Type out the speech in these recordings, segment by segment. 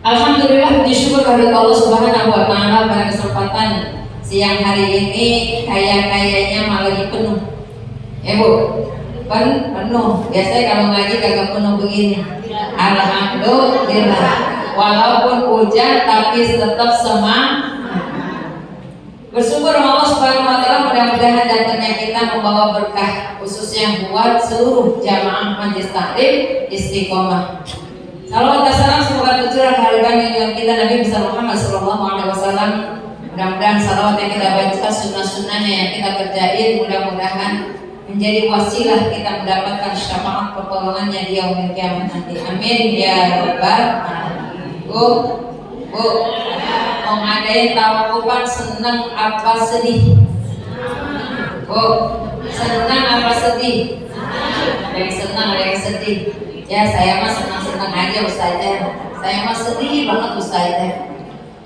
Alhamdulillah, puji syukur kepada Allah Subhanahu wa Ta'ala pada kesempatan siang hari ini kaya-kayanya malah lagi penuh. Ya Bu, penuh. Biasanya kalau ngaji kagak penuh begini. Alhamdulillah. Walaupun hujan tapi tetap semangat. Bersyukur Allah Subhanahu wa Ta'ala, mudah-mudahan datangnya kita membawa berkah khususnya buat seluruh jamaah Majelis Taklim Istiqomah. Salawat dan salam semoga tercurah kehadiran yang kita Nabi besar Muhammad Sallallahu Alaihi Wasallam. Mudah-mudahan salawat yang kita baca, sunnah-sunnahnya yang kita kerjain, mudah-mudahan menjadi wasilah kita mendapatkan syafaat pertolongannya di yaumil kiamat nanti. Amin ya rabbal alamin. Bu, mau ngadain tawakupan senang apa sedih? Bu, senang apa sedih? Ada yang senang, ada yang sedih. Ya saya mah senang-senang aja Ustazah. Saya mah sedih banget Ustazah.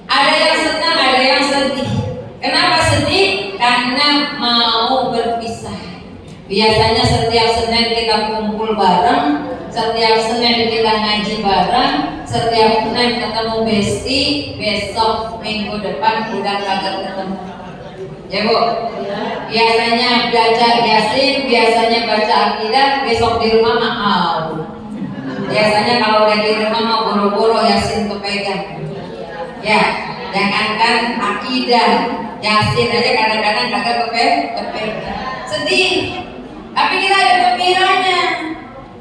Ada yang senang, ada yang sedih. Kenapa sedih? Karena mau berpisah. Biasanya setiap Senin kita kumpul bareng, setiap Senin kita ngaji bareng, setiap Senin ketemu Besti, besok minggu depan udah kagak ketemu. Ya Bu, biasanya baca Yasin, biasanya baca akidah, besok di rumah mau. Biasanya kalau udah di rumah mau boro-boro Yasin kepegang. Ya, jangankan akidah, Yasin aja kadang-kadang kagak kepegang. Sedih. Tapi kita ada gembiranya.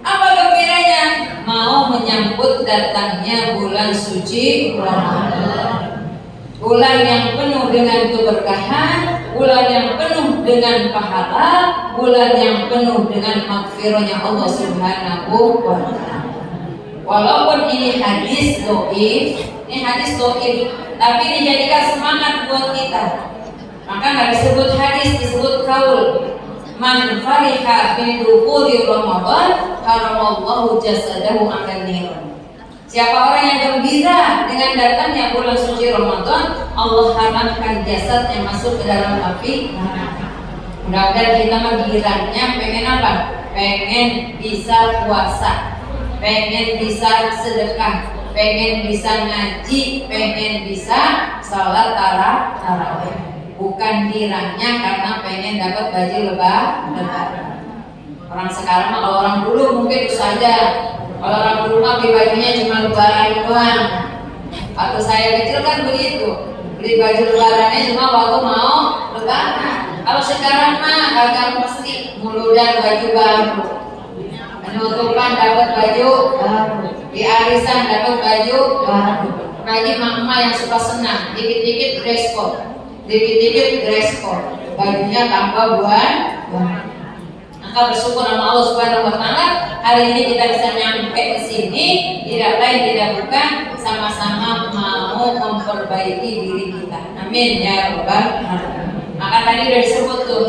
Apa gembiranya? Mau menyambut datangnya bulan suci Ramadan. Bulan yang penuh dengan keberkahan, bulan yang penuh dengan pahala, bulan yang penuh dengan maghfirahnya Allah Subhanahu wa Ta'ala. Walaupun ini hadis doif, tapi dijadikan semangat buat kita. Maka nggak disebut hadis, disebut kaul. Man fariha bi dukhuli Ramadan, haramallahu jasadahu akan niran. Siapa orang yang gembira dengan datangnya bulan suci Ramadan, Allah haramkan jasadnya masuk ke dalam api neraka. Mudah-mudahan kita mah girannya pengen apa? Pengen bisa puasa, pengen bisa sedekah, pengen bisa ngaji, pengen bisa salat tarawih. Bukan girangnya karena pengen dapat baju lebaran. Orang sekarang mah, kalau orang dulu mungkin itu saja. Kalau orang dulu mah beli bajunya cuma lebaran doang. Waktu saya kecil kan begitu, beli baju lebarannya cuma waktu mau lebaran. Kalau sekarang mah kagak mesti, muludan baju baru, penutupan dapat baju baru, di arisan dapat baju baru. Kayak mama yang suka senang, dikit-dikit dress code, dikit-dikit dress code, bajunya tambah buan. Maka bersyukur sama Allah Subhanahu wa Ta'ala, hari ini kita bisa nyampe ke sini, tidak lain tidak bukan sama-sama mau memperbaiki diri kita. Amin ya rabbal alamin. Maka tadi udah disebut tuh,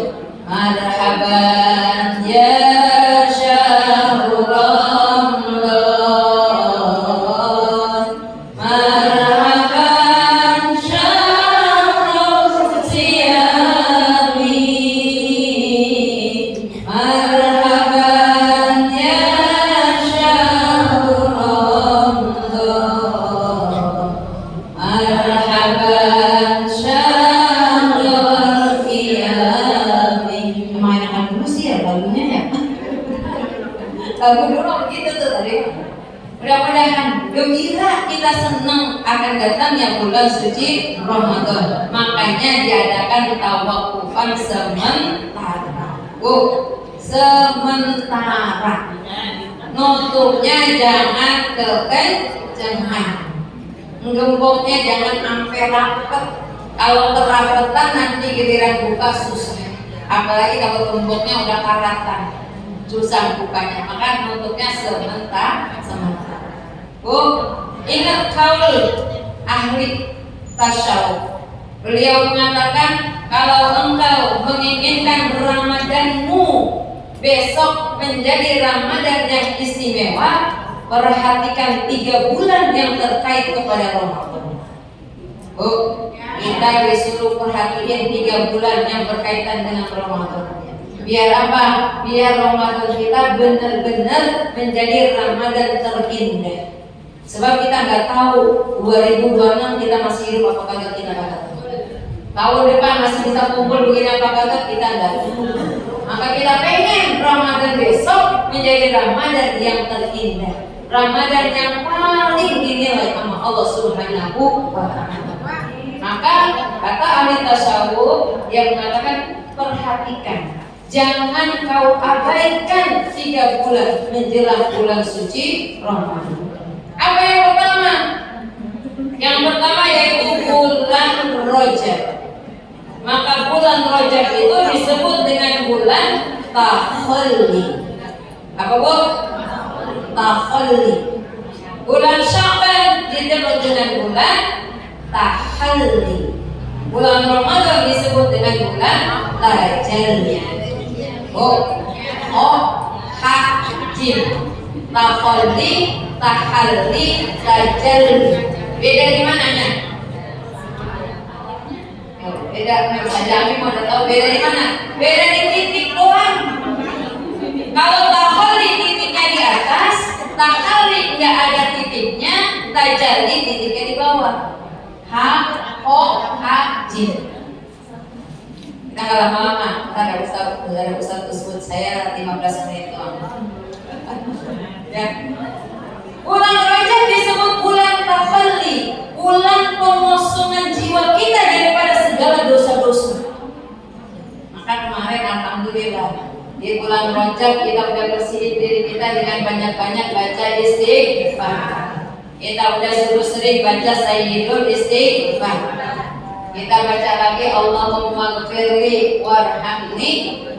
marhaban ya syahrul Ramadan. Lagu dulu begitu tuh tadi. Mudah-mudahan gembira, kita senang akan datangnya bulan suci Ramadan. Makanya diadakan tawakufan sementara. Sementara. Nutupnya jangan kekencengan. Gemboknya jangan sampai rapet. Kalau kerapetan nanti giliran buka susah. Apalagi kalau gemboknya udah karatan, susah bukanya. Maka nutupnya sementara. Bu, ingat kaul ahli tasawuf. Beliau mengatakan, kalau engkau menginginkan Ramadanmu besok menjadi Ramadan yang istimewa, perhatikan 3 bulan yang terkait kepada Ramadan. Bu, kita disuruh perhatiin 3 bulan yang berkaitan dengan Ramadan. Biar apa? Biar Ramadan kita benar-benar menjadi Ramadan terindah. Sebab kita nggak tahu 2026 kita masih hidup apa kagak, kita nggak tahu. Tahun depan masih bisa kumpul begini apa kagak, kita nggak tahu. Maka kita pengen Ramadan besok menjadi Ramadan yang terindah, Ramadan yang paling dinilai sama Allah Subhanahu wa Ta'ala. Maka kata ahli tasawuf yang mengatakan, perhatikan, jangan kau abaikan 3 bulan menjelang bulan suci Ramadan. Apa yang pertama? Yang pertama yaitu bulan Rajab. Maka bulan Rajab itu disebut dengan bulan Takhalli. Apa bu? Takhalli. Bulan Sya'ban disebut dengan bulan Tahalli. Bulan Ramadan disebut dengan bulan Tajalli. Jim. Takhalli, Tahalli, Tajalli. Beda di mananya? Beda, saja kami mau tahu beda di mana? Beda di titik doang. Kalau Tahalli titiknya di atas, Tahalli nggak ada titiknya, Tajalli titiknya di bawah. Jim. Kita nggak lama-lama, kita ada Ustaz tersebut, saya 15 menit doang. Ya. Bulan Rajab disebut bulan Takhalli, bulan pengosongan jiwa kita daripada segala dosa-dosa. Maka kemarin alhamdulillah di bulan Rajab kita udah bersihin diri kita dengan banyak-banyak baca istighfar. Kita udah suruh sering baca Sayyidul Istighfar. Kita baca lagi Allahumma gfirli warhamni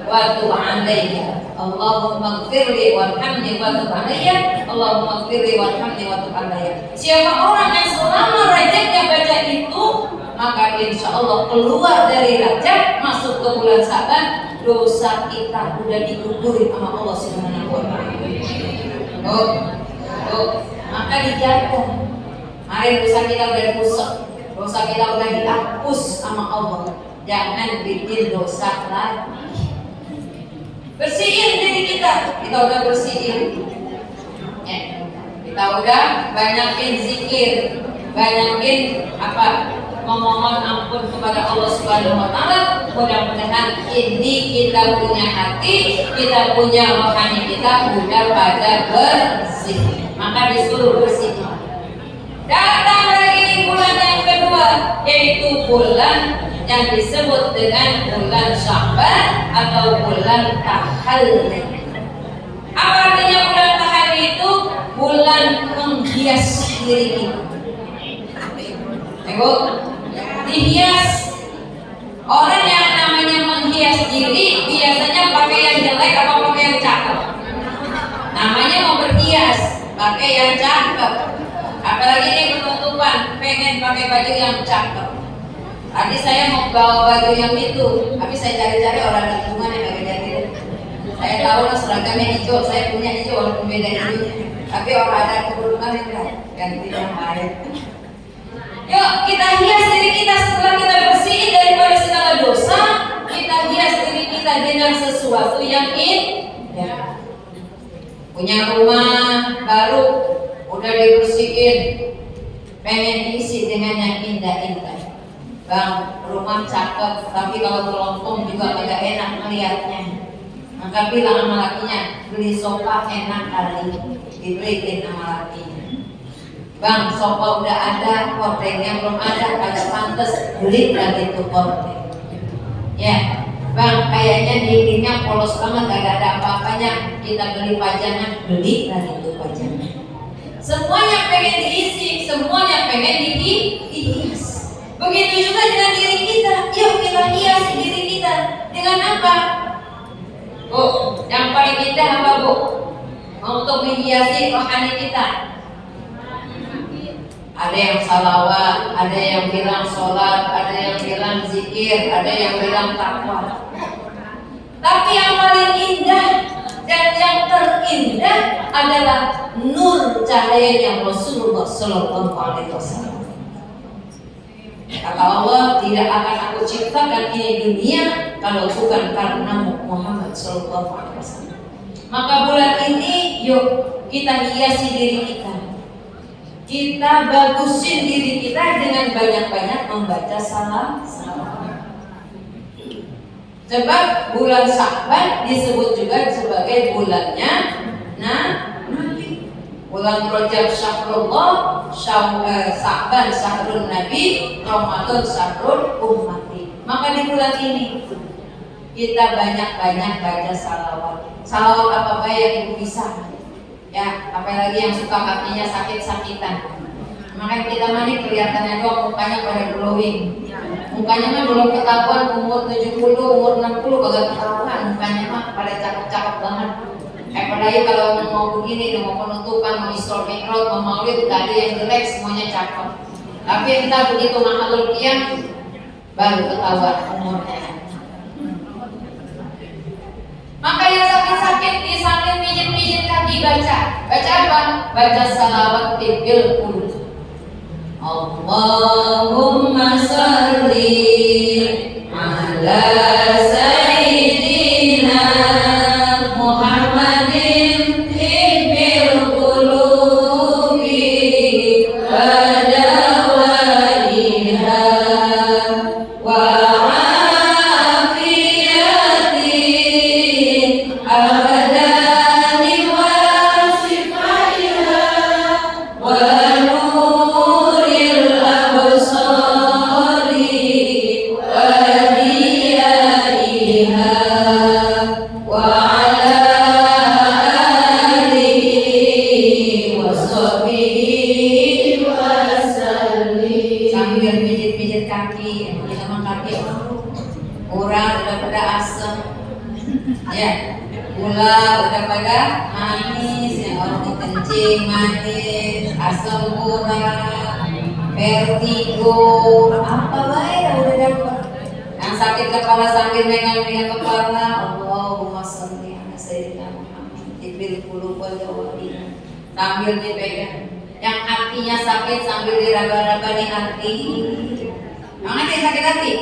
wa tub alayya. Allahumma gfirli warhamni wa tub alayya. Allahumma gfirli warhamni wa tub alayya. Siapa orang yang selama Rajabnya baca itu, maka insya Allah keluar dari Rajab masuk ke bulan Sya'ban, dosa kita udah dikuburi sama Allah Subhanahu wa Ta'ala. Maka dijaga. Mari dosa kita udah diusap, dosa kita udah dihapus sama Allah. Jangan bikin dosa lagi. Bersihin diri kita udah bersihin. Ya. Kita udah banyakin zikir, banyakin memohon ampun kepada Allah Subhanahu wa Ta'ala. Mudah-mudahan ini kita punya hati, kita punya rohani kita udah pada bersih. Maka disuruh bersih. Datang lagi di bulan yang kedua, yaitu bulan yang disebut dengan bulan Sya'ban atau bulan Tahalli. Apa artinya bulan Tahalli itu? Bulan menghias diri kita. Dihias. Orang yang namanya menghias diri biasanya pakai yang jelek apa pakai yang cakep? Namanya mau berhias, pakai yang cakep. Apalagi ini penutupan, pengen pakai baju yang cakep. Tadi saya mau bawa baju yang itu, tapi saya cari-cari orang lingkungan yang agak jadi. Saya tahu lah seragamnya hijau, saya punya hijau walaupun beda hijaunya. Tapi orang ada keberuntungan yang ganti yang lain. Yuk kita hias diri kita setelah kita bersihin daripada segala dosa. Kita hias diri kita dengan sesuatu yang indah. Punya rumah baru, udah dibersihin, pengen diisi dengan yang indah-indah. Bang, rumah cakep, tapi kalau kelompong juga agak enak melihatnya. Maka bilang sama lakinya, beli sofa enak kali, dibeliin sama lakinya. Bang, sofa udah ada, kordengnya belum ada, agak pantas, beli lagi tuh kordeng. Ya, bang, kayaknya dindingnya polos banget, gak ada apa-apanya, kita beli pajangan, beli lagi tuh pajangan. Semuanya pengen diisi, semuanya pengen dihias. Begitu juga dengan diri kita. Yuk kita hias diri kita dengan apa? Yang paling indah apa bu? Untuk menghiasi rohani kita. Ada yang salawat, ada yang bilang sholat, ada yang bilang zikir, ada yang bilang takwa. Tapi yang paling indah dan yang terindah adalah nur cahayanya Rasulullah Sallallahu Alaihi Wasallam. Kata Allah, tidak akan aku ciptakan ini dunia kalau bukan karena Muhammad Sallallahu Alaihi Wasallam. Maka bulan ini, yuk kita hiasi diri kita. kita bagusin diri kita dengan banyak-banyak membaca salam. Sebab bulan Sya'ban disebut juga sebagai bulannya Nabi. Bulan Rajab syahrullah, Sya'ban syahrul Nabi, Ramadan syahrul ummati. Maka di bulan ini kita banyak-banyak baca salawat. Salawat apa yang ibu bisa? Ya, apalagi yang suka kakinya sakit-sakitan. Makanya kita mani kelihatannya doang mukanya pada glowing. Mukanya mah belum ketahuan umur 70, umur 60 kagak ketahuan. Mukanya mah pada cakep-cakep banget. Apalagi kalau mau begini, mau penutupan, mau Isra Mi'raj, mau maulid, gak ada yang jelek, semuanya cakep. Tapi entah begitu mahalul qiyam baru ketahuan umurnya. Maka yang sakit-sakit di samping pijit-pijit kaki baca apa? Baca salawat bil qulub. Allahumma sholli ala sayyidina Muhammadin bil qulubi wa dawaiha wa udah pada manis, yang orang kencing manis, asam urat, vertigo, apa baik udah dapat. Yang sakit kepala sambil megang kepala, Allahumma sholli ala sayyidina Muhammad bil qulub wa dawaiha, sambil dipegang. Yang hatinya sakit sambil diraba-raba di hati. Yang hati sakit hati,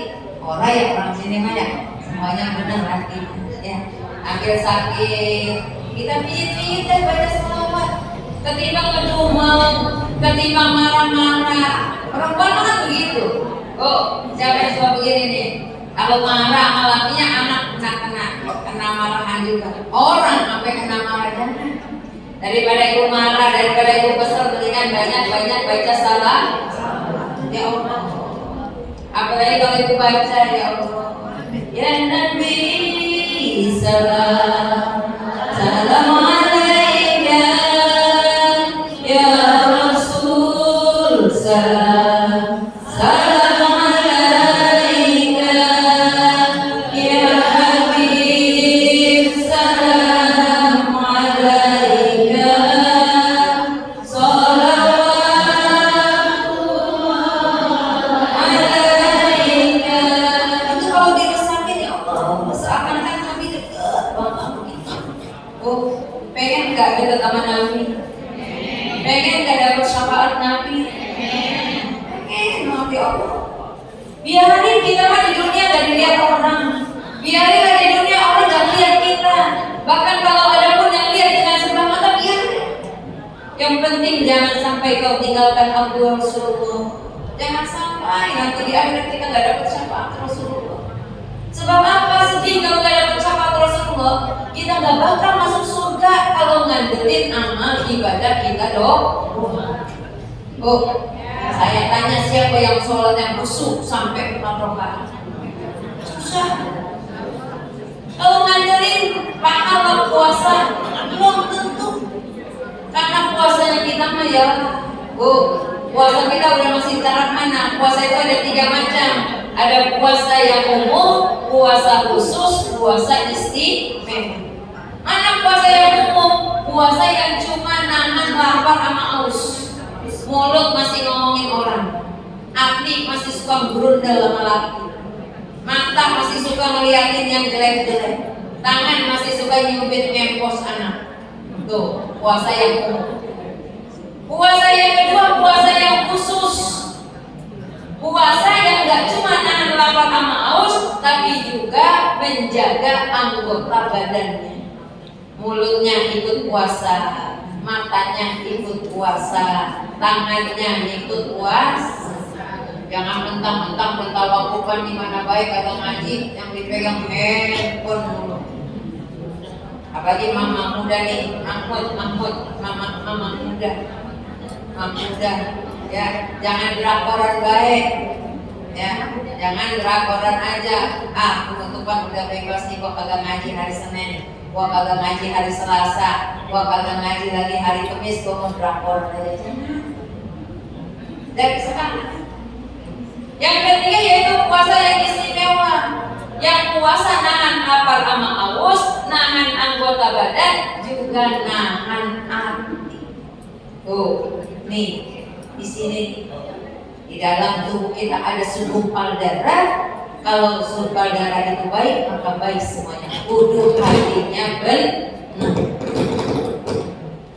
orang sini mah ya, semuanya benar hati ya. Ambil sakit, kita pijit-pijit dan baca selawat. Ketimbang ngedumel, ketimbang marah-marah. Perempuan kan begitu. Oh, siapa yang suka begini nih? Kalau marah, malamnya anak kena marahan juga. Orang sampai kena marah jangan. Daripada ibu marah, daripada ibu kesel, mendingan banyak-banyak baca salam. Ya Allah. Apalagi kalau ibu baca, ya Allah. Ya Nabi. Salam alaika ya Rasul, salam alaika ya Habib, salam alaika salawatullah alaika. Itu kalau diresakin ya Allah, seakan-akan pengen gak dekat sama Nabi? Pengen gak dapat syafaat Nabi? Pengen, Nabi Allah. Biarin kita mah di dunia gak dilihat orang. Biarin di dunia orang gak lihat kita. Bahkan kalau ada pun yang lihat dengan sebelah mata, biarin. Yang penting jangan sampai kau tinggalkan Abdul Rasulullah. Jangan sampai nanti di akhirat kita gak dapat syafaat Rasulullah. Sebab apa? Sedih kalau gak dapat syafaat Rasulullah. Kita gak bakal masuk surga kalau ngandelin amal ibadah kita dong. Oh, saya tanya siapa yang sholat yang khusyuk sampai 4 rakaat? Susah. Kalau ngandelin pahala puasa belum tentu. Karena puasanya kita mah ya, puasa kita udah masih taraf mana? Puasa itu ada 3 macam. Ada puasa yang umum, puasa khusus, puasa istimewa. Mana puasa yang umum? Puasa yang cuma nahan lapar sama aus. Mulut masih ngomongin orang, hati masih suka berundal sama laki, mata masih suka ngeliatin yang jelek-jelek, tangan masih suka nyubit ngempos anak. Tuh, puasa yang umum. Puasa yang kedua, puasa yang khusus. Puasa yang gak cuma nahan lapar sama aus, tapi juga menjaga anggota badannya. Mulutnya ikut puasa, matanya ikut puasa, tangannya ikut puasa. Jangan mentang-mentang bertawakupan di mana baik kata ngaji yang dipegang handphone mulu. Apalagi mama muda nih, Mahmud, mama muda, ya jangan drakoran baik, ya jangan drakoran aja. Penutupan udah bebas nih, gua kagak ngaji hari Senin, gua kagak ngaji hari Selasa, gua kagak ngaji lagi hari Kamis, gua mau drakor aja. Jangan. Dari sekarang. Yang ketiga yaitu puasa yang istimewa. Yang puasa nahan lapar sama haus, nahan anggota badan, juga nahan hati. Tuh, nih di sini di dalam tubuh kita ada segumpal darah. Kalau segumpal darah itu baik, maka baik semuanya. Kudu hatinya benar.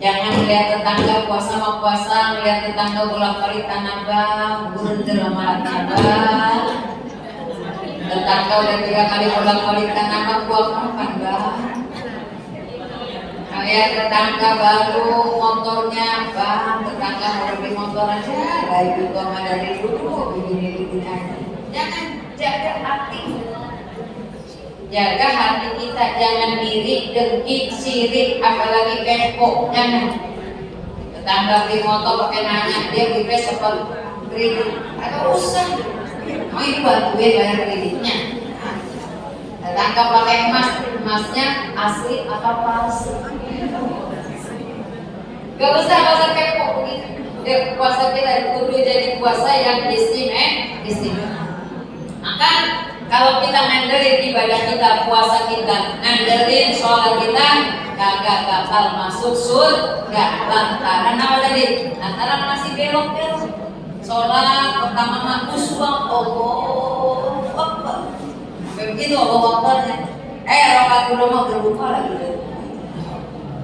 Jangan melihat tetangga puasa mau puasa, melihat tetangga bolak-balik tanabang, gurundel sama tanabang. Tetangga udah 3 kali bolak-balik tanabang, buat kapan bang? Lihat tetangga baru motornya, bang, tetangga mau beli motor aja, baik juga sama dari dulu, begini aja. Jangan jaga hati. Jaga hati kita, jangan iri, dengki, sirik, apalagi kepo. Jangan. Tetangga beli motor pakai nanya, dia beli sepatu kredit, agak usah. Mau ibu bantuin bayar kreditnya. Tetangga pakai emasnya asli apa palsu? Gak usah kepo begitu. Puasa kita kudu jadi puasa yang istimewa. Maka kalau kita ngandelin ibadah kita, puasa kita, ngandelin sholat kita, kagak bakal masuk surga. Lantaran apa tadi? Lantaran masih belok-belok. Sholat pertama makus bang, Allah Akbar. Begitu Allah Akbarnya. Rakaat kedua mau berbuka lagi.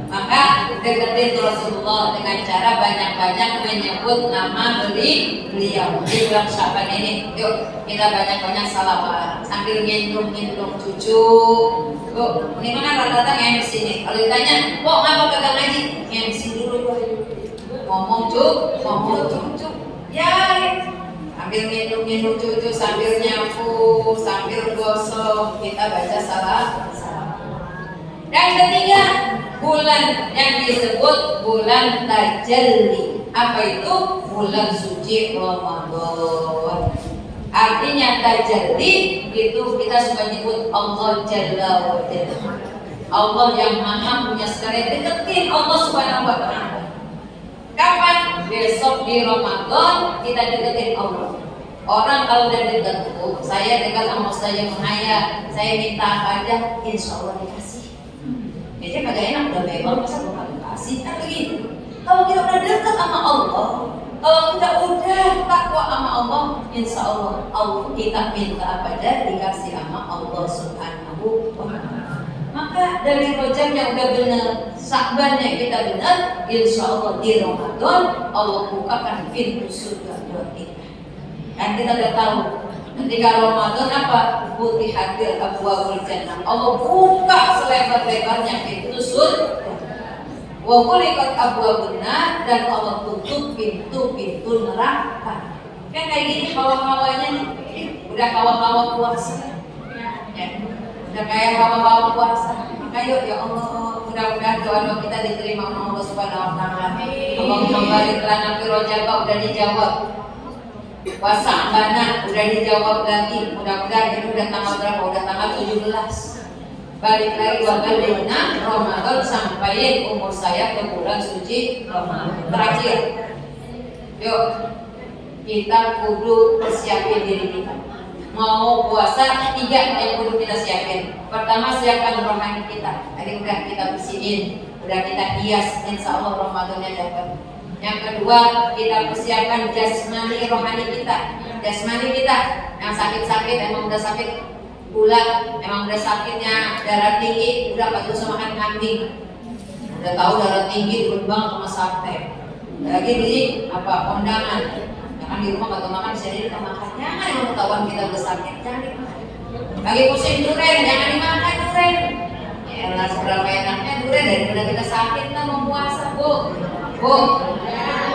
Maka deketin Rasulullah dengan cara banyak-banyak menyebut nama beliau. Di bulan Syaban ini, yuk kita banyak-banyak salaman sambil ngendong cucu. Ini mana rata-rata MC nih. Kalau ditanya, kok ngapa kagak ngaji? MC dulu ngomong cucu. Ya, sambil ngendong cucu, sambil nyapu, sambil gosok, kita baca salam. Dan ketiga, bulan yang disebut bulan tajalli. Apa itu? Bulan suci Ramadan. Artinya tajalli itu kita suka nyebut Allah Jalla wa Jalla. Allah yang maha punya sekalian, deketin Allah Subhanahu wa Ta'ala. Kapan? Besok di Ramadan kita deketin Allah. Orang kalau udah dekat, saya dekat sama Ustaz yang menghayat, saya minta apa aja, insya Allah dikasih. Jadi kagak enak udah bebas, masa gue kagak kasih, kan begitu. Kalau kita udah dekat sama Allah, kalau kita udah takwa sama Allah, insya Allah kita minta apa aja dikasih sama Allah Subhanahu wa Ta'ala. Maka dari Rajab yang udah benar, Sya'bannya kita benar, insya Allah di Ramadan Allah bukakan pintu surga buat kita. Dan kita udah tahu ketika Ramadan apa? Futihatil abwaabul jannah. Allah buka selebar-lebarnya pintu surga. Wa ghuliqat abwaabun nar, dan Allah tutup pintu-pintu neraka. Kan kayak gini hawa-hawanya nih. Udah hawa-hawa puasa. Ya. Udah kayak hawa-hawa puasa. Maka yuk ya Allah, mudah-mudahan doa kita diterima oleh Allah Subhanahu wa Ta'ala. Allahumma barik lana fi Rajab, udah dijawab. Puasa Ambana udah dijawab lagi. Mudah-mudahan ini udah tanggal berapa? Udah tanggal 17. Balik lagi bagaimana Ramadan sampai umur saya ke bulan suci Ramadan terakhir. Yuk kita kudu persiapin diri kita. Mau puasa 3 yang kudu kita siapin. Pertama, siapkan rohani kita. Tadi udah kita bersihin, udah kita hias, insya Allah Ramadannya dapat. Yang kedua, kita persiapkan jasmani rohani kita. Jasmani kita yang sakit-sakit, emang udah sakit gula, emang udah sakitnya darah tinggi, udah gak usah makan kambing. Udah tahu darah tinggi dibumbang sama sate. Lagi di kondangan. Jangan di rumah kagak makan, bisa kita makan. Jangan yang ketahuan kita udah sakit, jangan dimakan. Lagi pusing duren, jangan dimakan duren. Ya elah, seberapa enaknya syukurnya daripada kita sakit kan mau puasa, Bu.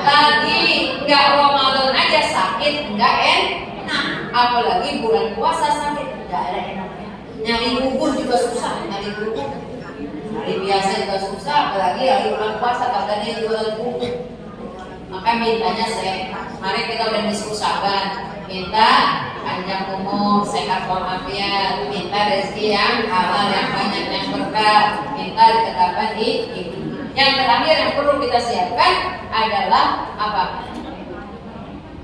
Lagi nggak Ramadan aja sakit, nggak enak. Apalagi bulan puasa sakit, nggak ada enaknya. Nyari bubur juga susah, nyari bubur. Hari biasa juga susah, apalagi hari bulan puasa katanya jual bubur. Maka mintanya mari kita udah diskusikan, minta panjang umur, sehat walafiat, minta rezeki yang halal, yang banyak, yang berkah, minta ditetapkan di hidup. Yang terakhir yang perlu kita siapkan adalah apa?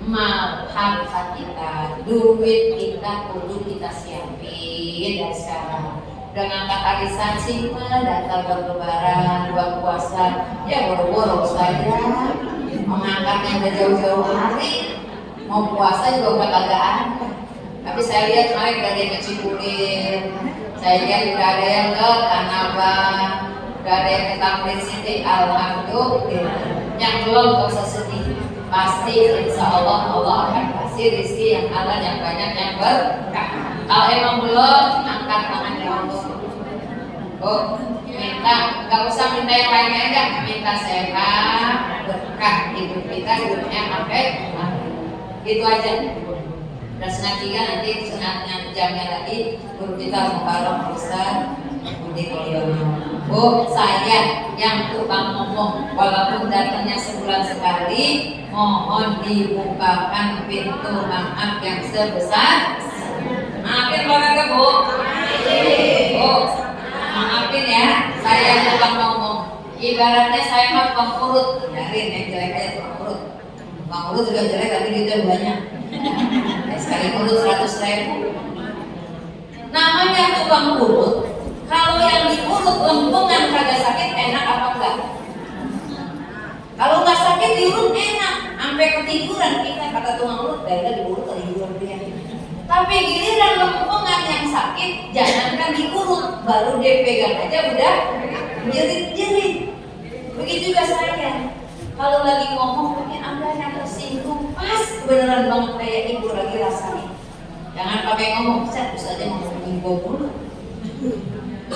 Mal harta kita, duit kita perlu kita siapin dari sekarang. Dengan kata arisan simpel, datang berlebaran, buat puasa, ya boro-boro saja. Mengangkatnya udah jauh-jauh hari, mau puasa juga udah kagak ada. Tapi saya lihat kemarin dari yang ke Cipulir, saya lihat udah ada yang ke Tanah Abang, udah ada yang ke Tamrin City, alhamdulillah. Yang belum gak usah sedih, pasti insya Allah Allah akan kasih rezeki yang halal, yang banyak, yang berkah. Kalau emang belum, angkat tangan di Allah. Minta, gak usah minta yang lainnya aja, minta sehat, berkah hidup kita, hidupnya sampai gitu aja. Dan sengaja nanti sengatnya jamnya lagi guru kita Mukarram Ustaz Budi Mulyono. Bu, saya yang tukang ngomong walaupun datangnya sebulan sekali, mohon dibukakan pintu maaf yang sebesar. Maafin bagaimana Bu? Bu, maafin ya, saya yang tukang ngomong. Ibaratnya saya mah tukang urut, biarin yang jelek aja tukang urut. Tukang urut juga jelek tapi duitnya banyak. Sekali urut 100.000. Namanya tukang urut. Kalau yang diurut lempengan kagak sakit, enak apa enggak? Kalau nggak sakit diurut enak, sampai ketiduran kita kata tukang urut, kayaknya diurut ketiduran dia. Tapi giliran lempengan yang sakit, jangankan diurut, baru dia pegang aja udah jerit-jerit. Begitu juga saya. Kalau lagi ngomong mungkin Anda yang tersinggung, pas beneran banget kayak ibu lagi rasanya. Jangan pakai ngomong, saya bisa aja ngomong ibu dulu.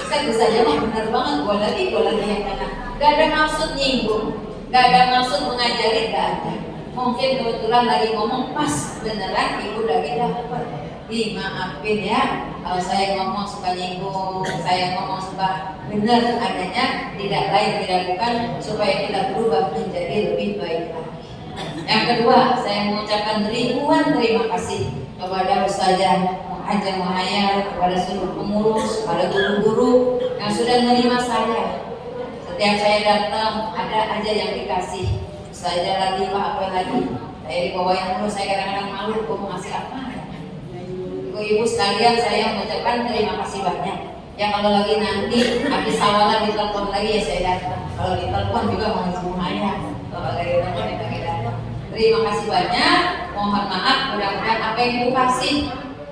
Saya bisa aja ngomong bener banget, gue lagi yang kena. Gak ada maksud nyinggung, gak ada maksud mengajari, gak ada. Mungkin kebetulan lagi ngomong pas beneran ibu lagi dapat. Dimaafin ya, kalau saya ngomong suka nyinggung, saya ngomong suka benar adanya, tidak lain tidak bukan supaya kita berubah menjadi lebih baik lagi. Yang kedua, saya mengucapkan ribuan terima kasih kepada Ustazah Haja Muhayyar, kepada seluruh pengurus, kepada guru-guru yang sudah menerima saya. Setiap saya datang ada aja yang dikasih. Ustazah lagi Pak apa lagi? Saya dibawain dulu, saya kadang-kadang malu, gue mau ngasih apa? Ibu sekalian, saya mengucapkan terima kasih banyak. Ya kalau lagi nanti habis sawalan ditelepon lagi ya saya datang. Kalau ditelepon juga mau semuanya. Kalau lagi telepon ya kita datang. Terima kasih banyak. Mohon maaf, mudah-mudahan apa yang ibu kasih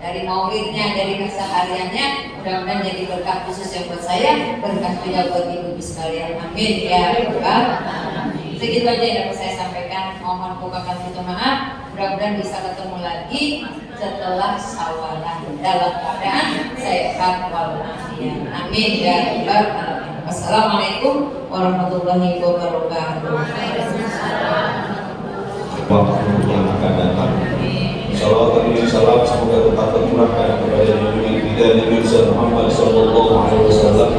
dari maulidnya, dari kesehariannya, mudah-mudahan jadi berkah khusus yang buat saya, berkah juga buat ibu sekalian. Amin ya Rabbal. Segitu aja yang dapat saya sampaikan. Mohon bukakan pintu maaf. Mudah-mudahan bisa ketemu lagi setelah sawalan dalam keadaan sehat walafiat. Amin ya rabbal alamin. Wassalamualaikum warahmatullahi wabarakatuh. Waktu yang akan datang. Salawat dan salam semoga tetap tercurahkan kepada junjungan kita Nabi Muhammad sallallahu alaihi wasallam,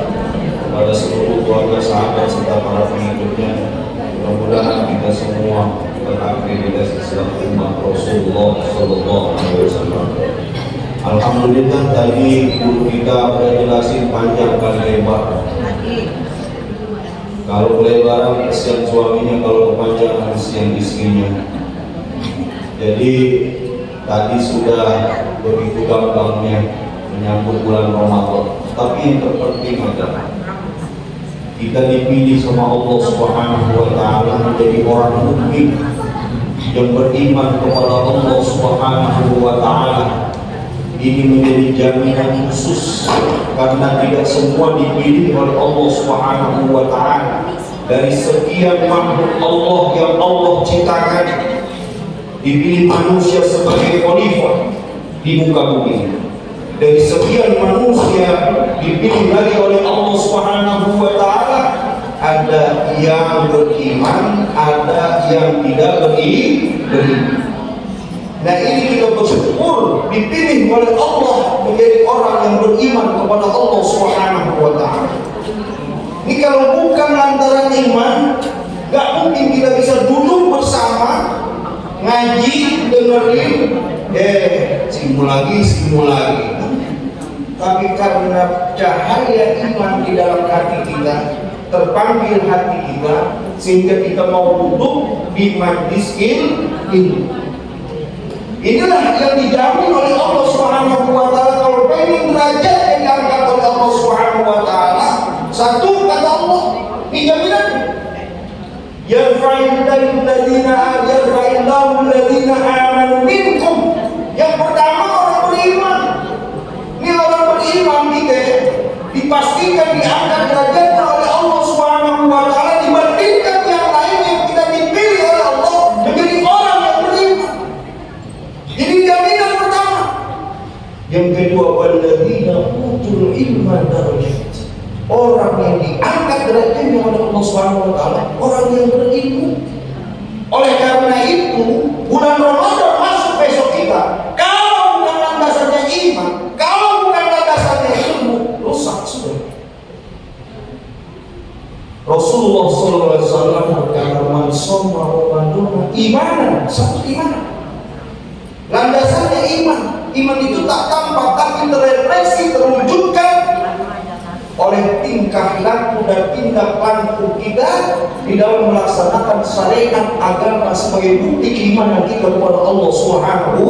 kepada seluruh keluarga sahabat serta para pengikutnya. Mudah-mudahan kita semua beraktivitas Islam umat Rasulullah sallallahu alaihi wasallam. Alhamdulillah tadi guru kita sudah jelasin panjang kali lebar. Kalau lebaran kesian suaminya, kalau kepanjangan kesian istrinya. Jadi tadi sudah begitu gampangnya menyambut bulan Ramadan. Tapi yang terpenting adalah kita dipilih sama Allah Subhanahu wa taala menjadi orang mukmin yang beriman kepada Allah Subhanahu wa taala. Ini menjadi jaminan khusus karena tidak semua dipilih oleh Allah Subhanahu wa taala. Dari sekian makhluk Allah yang Allah ciptakan, dipilih manusia sebagai khalifah di muka bumi. Dari sekian manusia dipilih lagi oleh Allah Subhanahu wa taala ada yang beriman, ada yang tidak beriman. Nah ini kita bersyukur dipilih oleh Allah menjadi orang yang beriman kepada Allah Subhanahu wa Ta'ala. Ini kalau bukan lantaran iman, gak mungkin kita bisa duduk bersama ngaji, dengerin, simul lagi. Tapi karena cahaya iman di dalam hati kita, terpanggil hati kita, sehingga kita mau duduk di majlis ilmu. Inilah yang dijamin oleh Allah Subhanahu wa Ta'ala. Kalau pengen derajat yang diangkat oleh Allah Subhanahu wa Ta'ala, satu kata Allah, dijaminan yarfa'illahu alladhina amanu minkum. Yang pertama orang beriman. Ini orang beriman kita dipastikan diangkat derajatnya oleh Allah Subhanahu wa Ta'ala dibandingkan yang lain yang tidak dipilih oleh Allah menjadi orang yang beriman. Jadi jaminan pertama. Yang kedua, walladzina utul ilma darajat. Orang yang diangkat derajatnya oleh Allah Subhanahu wa Ta'ala, orang yang berilmu. Oleh karena itu, bulan Ramadan masuk besok kita. Kalau bukan landasannya iman, kalau bukan landasannya ilmu, rusak sudah. Rasulullah SAW berkata, "Man shoma Ramadan imanan," satu iman. Landasannya iman. Iman itu tak tampak tapi terrepresi, terwujudkan oleh tingkah laku dan tindak laku kita di dalam melaksanakan syariat agama sebagai bukti keimanan kita kepada Allah Subhanahu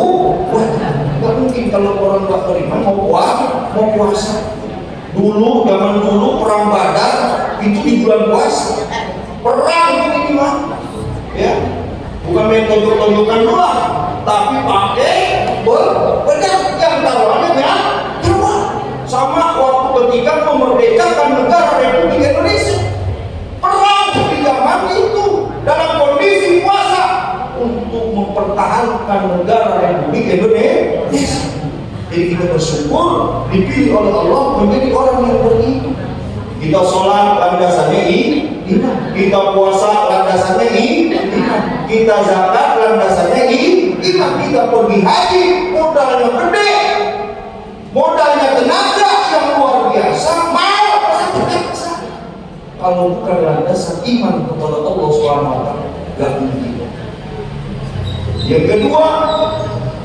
wa Ta'ala. Tidak mungkin kalau orang tak beriman mau puasa. Zaman dulu perang Badar itu di bulan puasa. Perang ini mah, ya, bukan main tonjok-tonjokan doang, tapi pakai pedang yang taruhannya ya. Sama waktu ketika memerdekakan negara Republik Indonesia, perang di zaman itu dalam kondisi puasa untuk mempertahankan negara Republik Indonesia. Jadi kita bersyukur dipilih oleh Allah menjadi orang yang beriman. Kita sholat landasannya iman, kita puasa landasannya iman, kita zakat landasannya iman, kita pergi haji modalnya gede, modalnya tenaga yang luar biasa, mau terpaksa. Kalau bukan landasan iman kepada Allah SWT, gak mungkin. Yang kedua,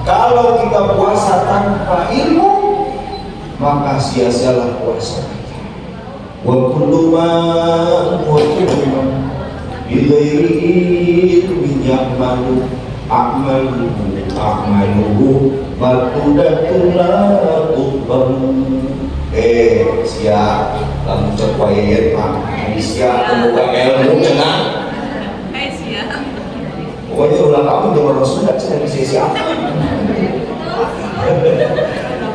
kalau kita puasa tanpa ilmu, maka sia-sialah puasa kita. Wa kullu ma bilairi ya'malu a'maluhu Matudatullah tuban. Siap kamu cepain Pak. Siap membuka ilmu cenah. Siap. Pokoknya ulah kamu jangan orang Sunda cenah bisa siap.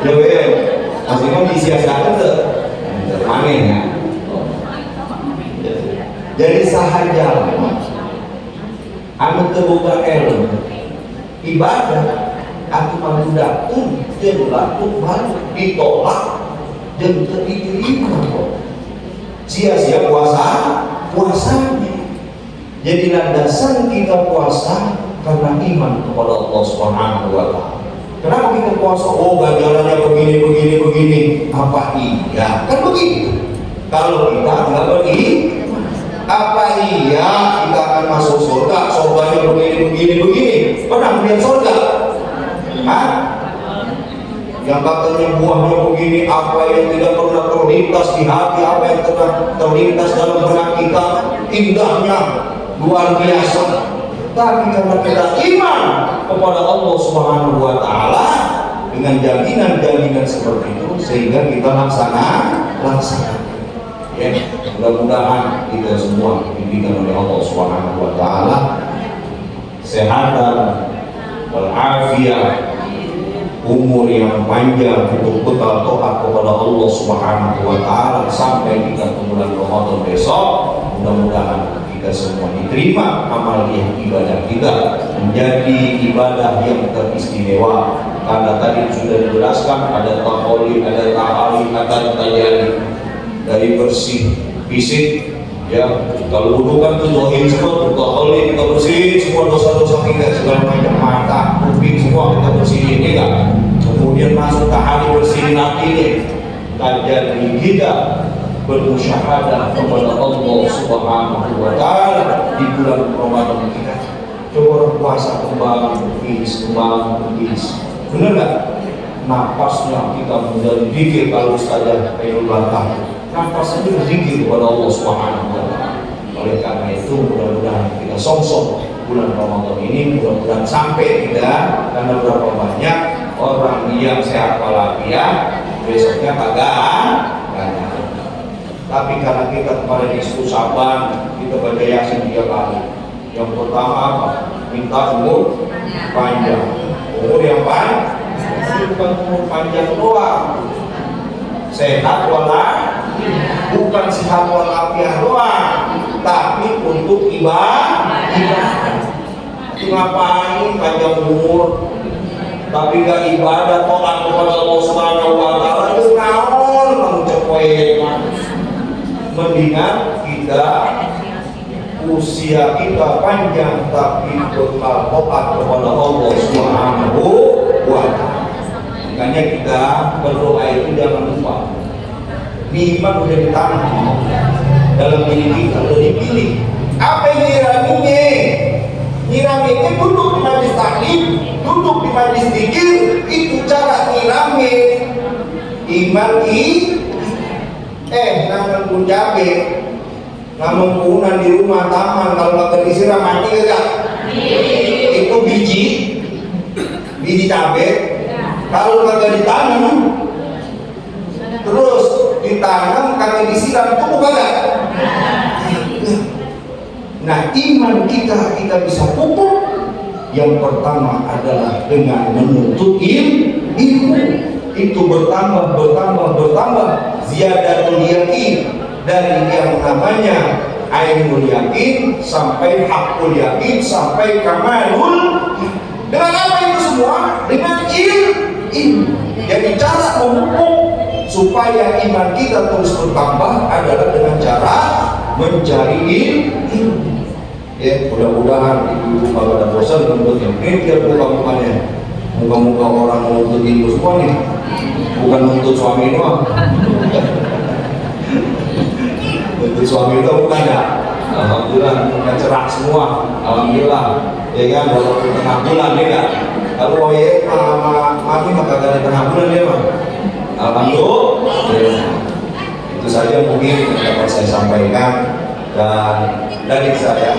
Ya weh, masih mau disia-siakan tuh. Aneh ya. Jadi sahaja anu terbuka ilmu ibadah aku mandakun jeung laku baru ditolak jeung teu diterima kok. Sia-sia puasanya. Jadi landasan kita puasa karena iman kepada Allah Subhanahu wa Ta'ala. Kenapa kita puasa? Oh, ganjarannya begini. Apa iya? Kan begitu. Kalau kita enggak begini, apa iya kita akan masuk surga? Surganya begini. Pernah melihat surga? Hah? Yang katanya buahnya begini, apa yang tidak pernah terlintas di hati, apa yang pernah terlintas dalam benak kita, indahnya luar biasa. Tapi karena kita iman kepada Allah Subhanahu wa Ta'ala dengan jaminan seperti itu, sehingga kita laksanakan. Ya, mudah-mudahan kita semua diberikan oleh Allah Subhanahu wa Ta'ala kesehatan, walafiat, umur yang panjang untuk bekal taat kepada Allah Subhanahu wa Ta'ala sampai kita ke bulan Ramadan besok. Mudah-mudahan kita semua diterima amal yang ibadah kita menjadi ibadah yang teristimewa. Karena tadi sudah dijelaskan ada taholil, ada ta'ali, ada tajalli. Dari bersih fisik Ya, kalau wudhu kan tuh doain semua, buka kali kita bersihin semua dosa-dosa kita segala macam, mata, kuping semua kita bersihin, ya kan? Kemudian masuk ke hari bersihin hati ini, kajian kita bermusyahadah kepada Allah Subhanahu wa Ta'ala di bulan Ramadan kita. Coba puasa kembali berkis, benar nggak? Napasnya kita menjadi dikir kalau saja Ainul Bantah. Nafas itu berzikir kepada Allah Subhanahu wa Ta'ala. Oleh karena itu mudah-mudahan kita songsong bulan Ramadan ini, mudah-mudahan sampai tidak, karena berapa banyak orang yang sehat walafiat besoknya kagak. Tapi karena kita kemarin diskusi sabar, kita baca Yasin 3 kali. Yang pertama apa? Minta umur panjang. Umur yang panjang, bukan umur panjang doang. Sehat walafiat, bukan sehat walafiat doang, tapi untuk ibadah. Ngapain panjang umur tapi gak ibadah, taat kepada Allah Subhanahu wa Ta'ala, itu naon kamu cepoin. Mendingan kita usia kita panjang tapi total taat kepada Allah Subhanahu wa Ta'ala. Makanya kita berdoa itu jangan lupa iman udah ditanam dalam diri kita, udah dipilih. Apa yang nyiraminya? Nyiraminya duduk di majlis taklim, duduk di majlis zikir, itu cara nyirami. Iman nangan pun jabe, namun punan di rumah taman, kalau nggak disiram mati gak? Itu biji cabe. Kalau kagak ditanam, terus ditanam kagak disiram, itu bukan gak? Nah, iman kita bisa pupuk. Yang pertama adalah dengan menuntut ilmu. Itu bertambah, ziyadatul yakin, dari yang namanya ainul yakin sampai hakul yakin sampai kamalul. Dengan apa itu semua? Dengan ilmu. Jadi cara memupuk supaya iman kita terus bertambah adalah dengan cara mencari ilmu. Ya, mudah-mudahan ibu-ibu pada bosan menuntut ilmu. Ini biar muka-mukanya, muka-muka orang menuntut ilmu semua nih, bukan menuntut suami doang. Menuntut suami itu bukan ya. Alhamdulillah muka cerah semua. Alhamdulillah. Ya kan, walaupun tengah bulan ya kan. Kalau mami maka dari tengah bulan dia mah. Alhamdulillah. Itu saja mungkin yang dapat saya sampaikan. Dan dari saya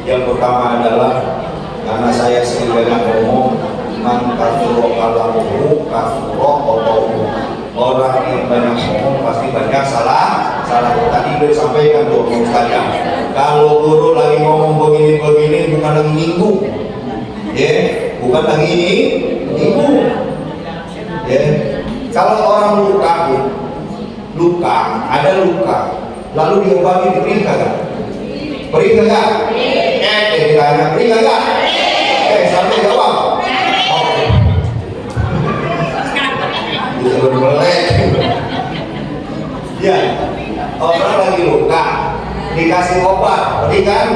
yang pertama adalah, karena saya sering banyak ngomong, man kasuro kalamuhu kasuro otohu. Orang yang banyak ngomong pasti banyak salah. Tadi udah sampaikan tuh Ustaznya. Kalau guru lagi ngomong begini bukan lagi minggu, ya, bukan lagi minggu, ya. Kalau orang luka, ada luka, lalu diobati perih kagak? Perih kagak? Ditanya perih kagak? Sampai jawab. Oke. Itu boleh. Ya, orang lagi luka, dikasih obat, perih kan?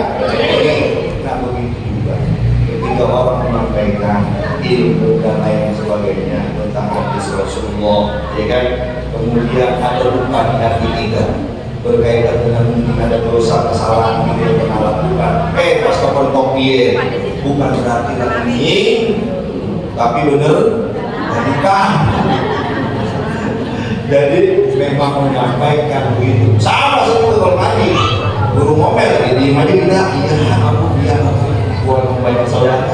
Nah begitu juga. Ketika orang menyampaikan ilmu dan lain sebagainya tentang hadis Rasulullah, ya kan? Kemudian ada luka di hati kita berkaitan dengan mungkin ada dosa kesalahan kita yang pernah lakukan. Pas kapan kopi bukan berarti lagi, tapi bener bukan. Jadi memang menyampaikan begitu. Sama seperti kalau tadi guru ngomel di mana bilang, iya aku biar buat membayar saudara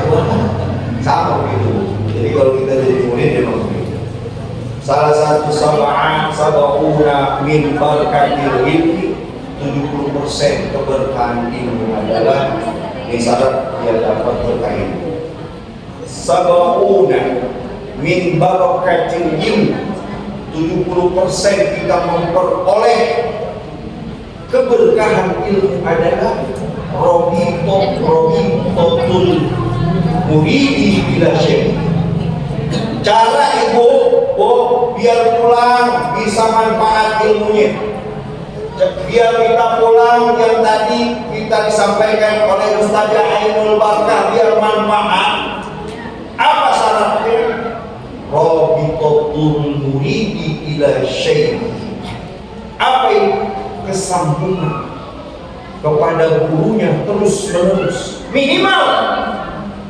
sama begitu. Jadi kalau kita jadi murid memang begitu. Salah satu sab'una min barakatil ilmi, 70% keberkahan ilmu adalah syarat yang dapat berkah ilmu. Sab'una min barakatil ilmi, 70% kita memperoleh keberkahan ilmu adalah robitotul muridi bila syekh. Cara ibu biar pulang bisa manfaat ilmunya. biar kita pulang yang tadi kita disampaikan oleh Ustazah Ainul Barkah biar manfaat. Apa syaratnya? Rabitatul muridi ila syekh. Apa itu? Kesambungan kepada gurunya terus menerus. Minimal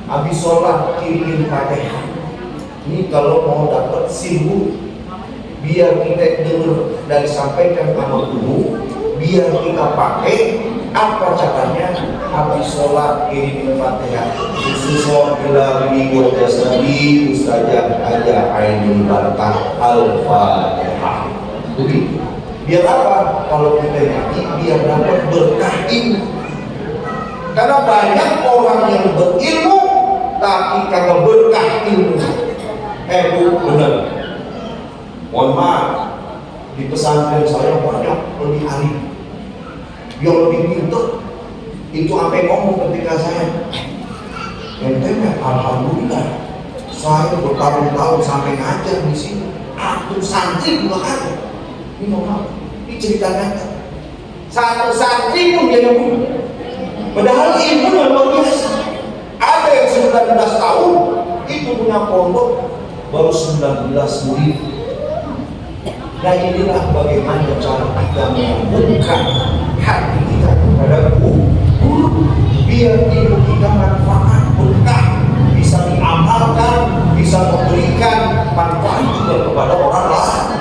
habis sholat kirimin Fatihah. Ini kalau mau dapat siru, biar kita dengar dari sampaikan sama guru, biar kita pakai. Apa caranya? Habis sholat kirimin Fatihah. Khususon ila bi wa jasadi Ustazah Haja Ainul Barkah Al-Fatihah. Begitu. Biar apa? Kalau kita nyanyi biar dapat berkah ilmu. Karena banyak orang yang berilmu tapi kagak berkah ilmu. Bu, benar. Mohon maaf, di pesantren saya banyak lebih alim, yang lebih pintar. Itu sampai ngomong ketika saya, alhamdulillah, saya bertahun-tahun sampai ngajar di sini. Aku santri juga ada. Ini normal, ini cerita nyata. Satu santri pun dia punya. Padahal ilmu yang luar biasa. Ada yang 19 tahun itu punya pondok baru 19 murid. Nah inilah bagaimana cara kita membuka hati kita kepada guru, biar ilmu kita manfaat, berkah, bisa diamalkan, bisa memberikan manfaat juga kepada orang lain.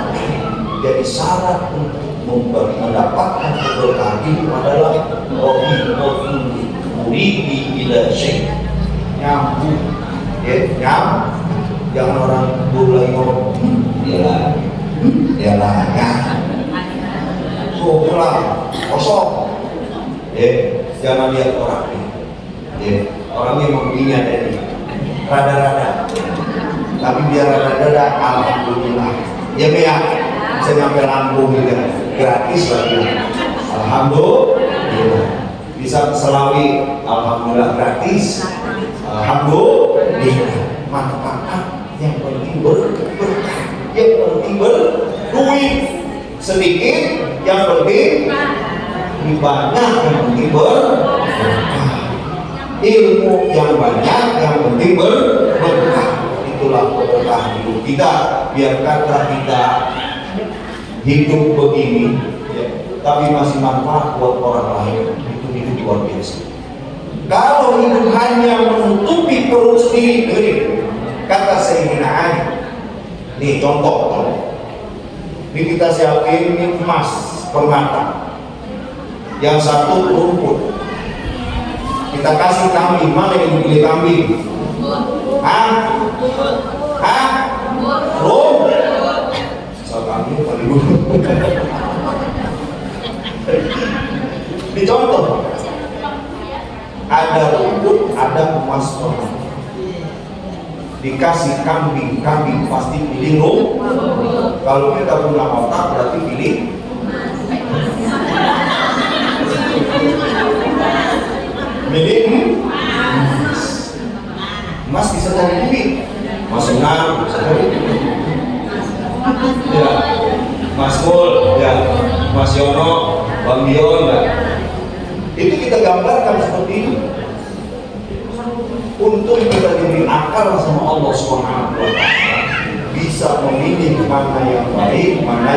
Jadi syarat untuk mendapatkan keberkahan itu adalah rabitatul muridi ila syekh. Nyambung, nyambung. Jangan orang guru lagi ngomong, dia lah, ya. So pulang kosong. Jangan lihat orang ini. Orangnya memang begini ada ini, rada-rada. Tapi biar rada-rada, alhamdulillah. Ya ya, bisa nyampe Lampung juga, gratis lagi. Alhamdulillah. Bisa ke Selawi, alhamdulillah gratis. Alhamdulillah. Manfaat yang penting berkah, yang penting berduit sedikit, yang penting banyak, yang penting berkah. Ilmu yang banyak, yang penting berkah. Itulah berkah hidup kita. Biarkanlah kita hidup begini, ya, tapi masih manfaat buat orang lain. Itu hidup luar biasa. Kalau hidup hanya menutupi perut sendiri, kata Sayyidina Ali. Nih contoh. Ini kita siapin ini emas permata. Yang satu rumput. Kita kasih kambing, mana yang dipilih kambing? Rumput. Soal kambing paling dulu. Ini contoh. Ada rumput, ada emas permata. Dikasih kambing pasti pilih rumput. Kalau kita punya otak berarti pilih emas. Bisa dari duit, Mas Unang bisa dari duit, ya Mas Mul, ya Mas Yono, Bang Dion, ya. Itu kita gambarkan seperti itu. Untuk kita diberi akal sama Allah Subhanahu wa Ta'ala, bisa memilih mana yang baik, mana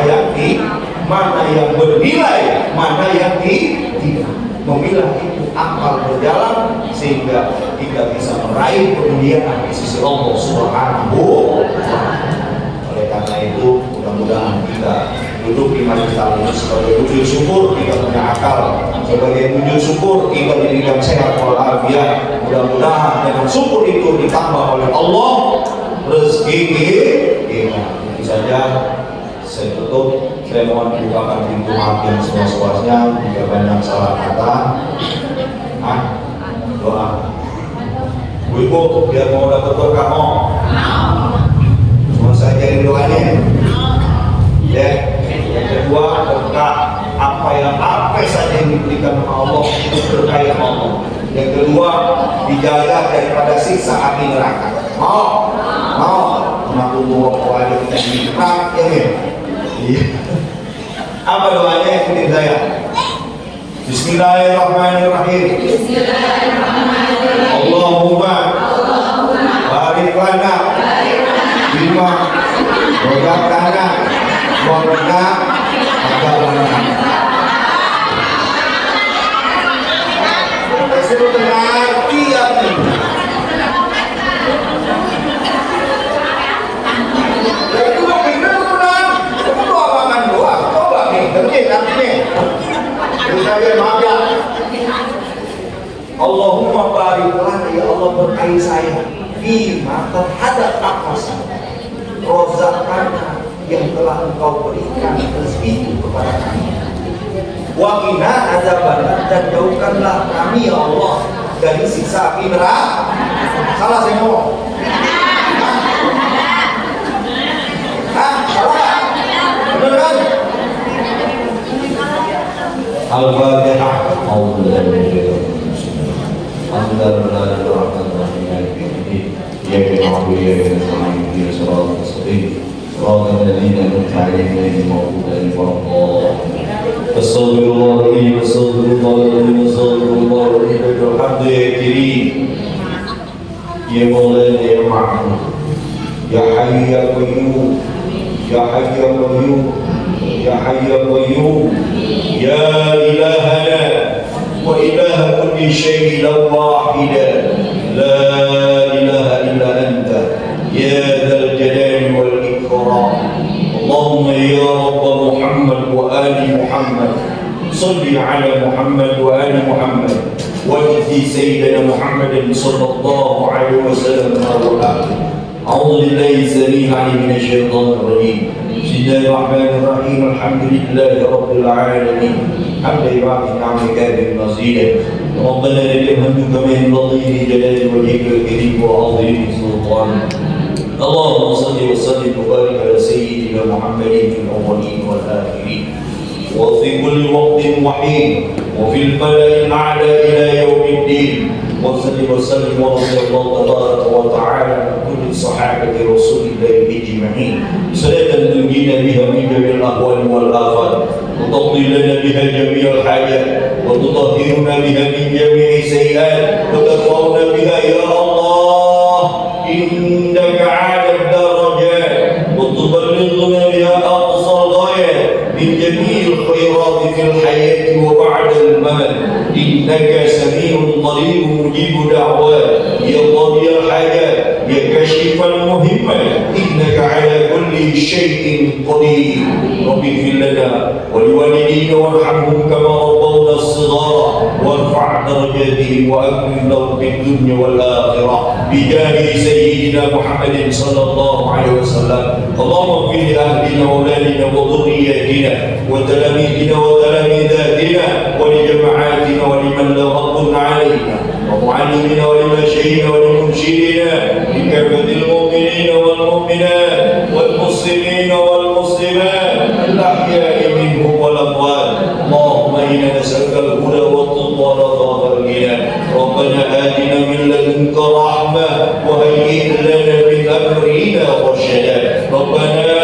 yang bernilai, mana yang tidak. Memilah itu akal berjalan sehingga kita bisa meraih kemuliaan di sisi Allah Subhanahu wa Ta'ala. Oleh karena itu, mudah-mudahan kita duduk di majelis taklim sebagai wujud syukur kita punya akal, sebagai wujud syukur kita diberikan sehat walafiat. Mudah-mudahan dengan syukur itu ditambah oleh Allah rezeki kita. Itu saja saya tutup. Saya mohon bukakan pintu hati yang seluas-luasnya. Jika banyak salah kata, doa. Ibu, biar mau dapat berkah mau. Cuma saya jadi doanya. Ya, yang kedua berkah apa saja yang diberikan oleh Allah itu berkah Allah. Yang kedua dijaga daripada siksa api neraka. Mau, karena tubuh Allah kita dinikmat, ya. Apa doanya yang penting saya? Bismillahirrahmanirrahim. Allahumma barik lana bima razaqtana warna agalana. Suruh ngerti ya nih. Itu mah bener benar. Itu doa makan doa. Coba nih, ngerti artinya. Saya maaf ya. Allahumma barik lana, ya Allah berkahi saya bima terhadap apa saja rozakana yang telah engkau berikan rezeki kepada kami. Wa qina adzabannar, dan jauhkanlah kami ya Allah dari siksa api neraka. Salah saya ngomong? Salah? Benar kan? Al-Fatihah. Ya Maulana ya Ma'mun, ya Hayy ya Qayyum, ya Hayy ya Qayyum, ya Hayy ya Qayyum, ya ilahana wa ilaha kulli syai'in wahida, la ilaha illa anta, ya dzal jalali wal ikram. Allahumma ya Rabb Muhammad wa ali Muhammad, salli ala Muhammad wa ali Muhammad, واجزي سيدنا محمد صلى الله عليه وسلم خيرا. أعوذ بالله السميع العليم من الشيطان الرجيم. بسم الله الرحمن الرحيم. الحمد لله رب العالمين. حمدا يعطي نعمك بالمزيد. ربنا لك الحمد كما ينبغي لجلال وجهك الكريم وعظيم سلطانك. اللهم صل وسلم وبارك على سيدنا محمد في الأولين والآخرين وفي كل وقت وحين وفي الملأ الأعلى إلى يوم الدين. وصل وسلم ورضي الله تبارك وتعالى عن كل صحابة رسول الله أجمعين صلاة تنجينا بها من جميع الأهوال والآفات وتقضي لنا بها جميع الحاجات وتطهرنا بها من جميع السيئات وترفعنا بها يا الله إنك على الدرجات وتبلغنا بها أقصى الغايات من جميع الخيرات في الحياة وبعد الممات. إنك سميع قريب مجيب دعوات يا قاضي الحاجات يا كاشف المهمات إنك على كل شيء قدير. رب اغفر لنا ولوالدينا وارحمهم كما ربونا الصغار وارفع درجاتهم وأكرم لهم في الدنيا والآخرة بجاه سيدنا محمد صلى الله عليه وسلم. اللهم اغفر لأهلنا وأولادنا وذرياتنا وتلاميذنا وتلاميذاتنا ولجماعاتنا ولمن لا فضل علينا ومعلمنا ولمشايخنا ولمرشدنا لكافة المؤمنين والمؤمنات والمسلمين والمسلمات الأحياء منهم والأموات. اللهم إنا نسألك الهدى والتقى والرضا والغنى. ربنا آتنا من لدنك رحمة وهيئ لنا من أمرنا رشدا. ربنا لا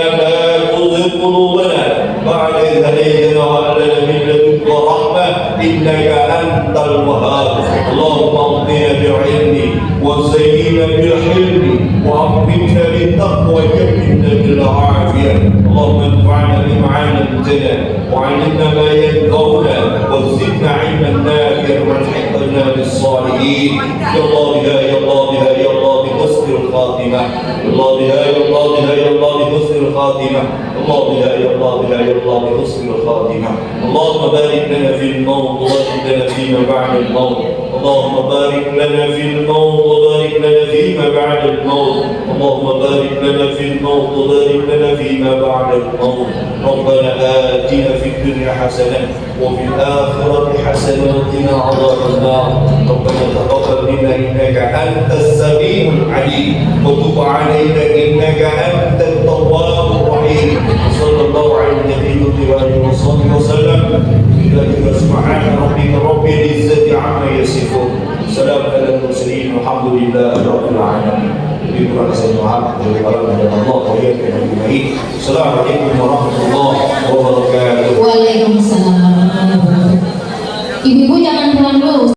تزغ قلوبنا بعد إذ هديتنا وهب لنا من لدنك رحمة إنك أنت الوهاب. اللهم اغفرنا بالعلم وزينا بالحلم وأكرمنا بالتقوى وجملنا بالعافية. اللهم انفعنا بما علمتنا وعلمنا ما ينفعنا وزدنا علما نافعا والحقنا بالصالحين. يا الله بها يا الله بها يا الله بحسن الخاتمة. يا الله بها يا الله بها يا الله بحسن الخاتمة. الله بها يا الله بها يا الله بحسن الخاتمة. اللهم بارك لنا في الموت وبارك لنا فيما بعد الموت. اللهم بارك لنا في الموت وبارك لنا فيما بعد الموت. اللهم بارك لنا في الموت وبارك لنا فيما بعد الموت. ربنا آتنا في الدنيا حسنة وفي الآخرة حسنة وقنا عذاب النار. ربنا تقبل منا إنك أنت السميع العليم وتب علينا إنك أنت التواب الرحيم. صلى الله على النبي وآله وصحبه وسلم. سبحان ربك رب العزة عما يصفون. سلام على المرسلين والحمد لله رب العالمين. Terima kasih Tuhan dari para Allah yang baik. Assalamualaikum warahmatullahi wabarakatuh. Waalaikumsalam warahmatullahi wabarakatuh. Ibu-ibu jangan pulang dulu.